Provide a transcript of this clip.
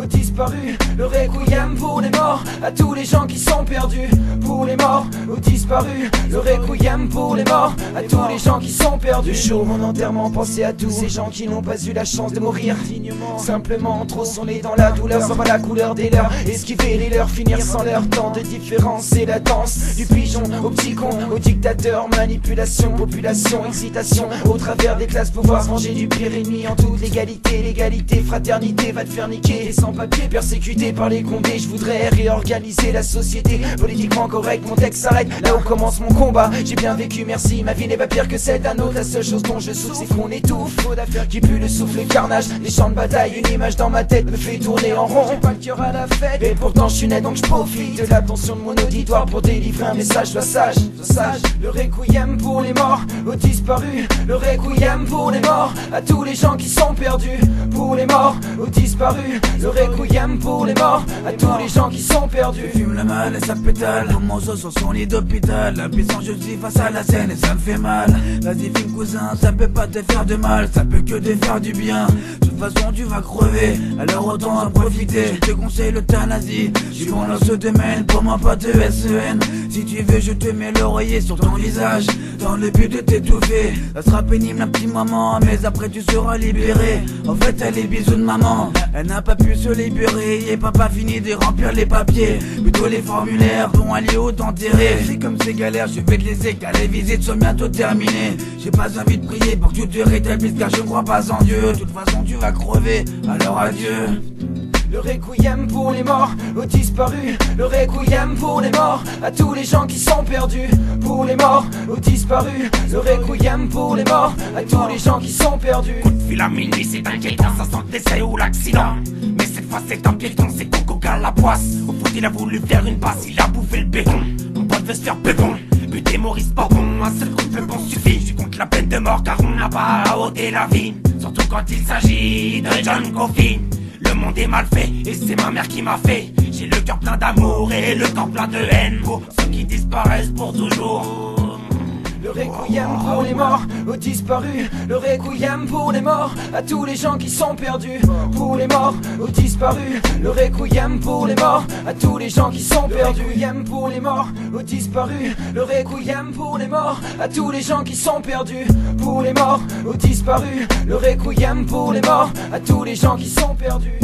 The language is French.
aux disparus, le requiem pour les morts, à tous les gens qui sont perdus. Pour les morts, aux disparus, le requiem pour les morts, à tous les gens qui sont perdus. Le jour mon enterrement, pensez à tous ces gens qui n'ont pas eu la chance de mourir dignement. Simplement trop sont nés dans la douleur, sans voir la couleur des leurs, esquiver les leurs, finir sans leur temps de différence. C'est la danse du pigeon au petit con, au dictateur, manipulation, population, excitation, au travers des classes, pouvoir se manger du pire ennemi en toute légalité, légalité, fraternité, va te faire niquer. Et sans papier, persécuté par les condés, je voudrais réorganiser la société, politiquement correct, mon texte s'arrête là où commence mon combat. J'ai bien vécu, merci, ma vie n'est pas pire que celle d'un autre. La seule chose dont je souffre, c'est qu'on étouffe, trop d'affaires qui puent le souffle, le carnage, les champs de bataille, une image dans ma tête me fait tourner en rond. J'ai pas le cœur à la fête, et pourtant je suis net donc je profite de l'attention de mon auditoire pour délivrer un message, sois sage, sois sage. Le requiem pour les morts, aux disparus, le requiem pour les morts, à tous les gens qui sont perdus. Pour les morts, aux disparus, le requiem pour les morts, à tous les gens qui sont perdus. Fume le mal et ça pétale, comme mon os sur son lit d'hôpital. Impuissant je suis face à la scène et ça me fait mal. Vas-y filme cousin, ça peut pas te faire de mal, ça peut que te faire du bien. De toute façon tu vas crever, alors autant en profiter. Je te conseille l'euthanasie, je suis bon dans ce domaine, pour moi pas de SEN. Si tu veux je te mets l'oreiller sur ton visage, dans le but de t'étouffer. Ça sera pénible un petit moment, mais après tu seras libéré. En fait elle est bisous de maman, elle n'a pas pu se libérer. Et papa fini de remplir les papiers, plutôt les formulaires dont aller au t'enterrer. C'est comme ces galères, je vais te les écaler, les visites sont bientôt terminées. J'ai pas envie de prier pour que tu te rétablisses, car je ne crois pas en Dieu. De toute façon tu vas crever, alors adieu. Le requiem pour les morts, aux disparus, le requiem pour les morts, à tous les gens qui sont perdus. Pour les morts, aux disparus, le requiem pour les morts, à tous les gens qui sont perdus. Coup de fil à minuit, c'est inquiétant, ça sent le décès ou l'accident. Mais cette fois c'est un piéton, c'est Coco à la poisse. Au foot il a voulu faire une passe, il a bouffé le bacon. Mon pote veut se faire pégon, buter Maurice Pardon, un seul coup de peupon suffit. Je suis contre la peine de mort car on n'a pas à ôter la vie, surtout quand il s'agit de John Coffey. Le monde est mal fait et c'est ma mère qui m'a fait. J'ai le cœur plein d'amour et le corps plein de haine pour ceux qui disparaissent pour toujours. Le requiem pour les morts, aux disparus, le requiem pour les morts, à tous les gens qui sont perdus. Pour les morts, aux disparus, le requiem pour les morts, à tous les gens qui sont perdus. Le requiem pour les morts, aux disparus, le requiem pour les morts, à tous les gens qui sont perdus. Pour les morts, aux disparus, le requiem pour les morts, à tous les gens qui sont perdus.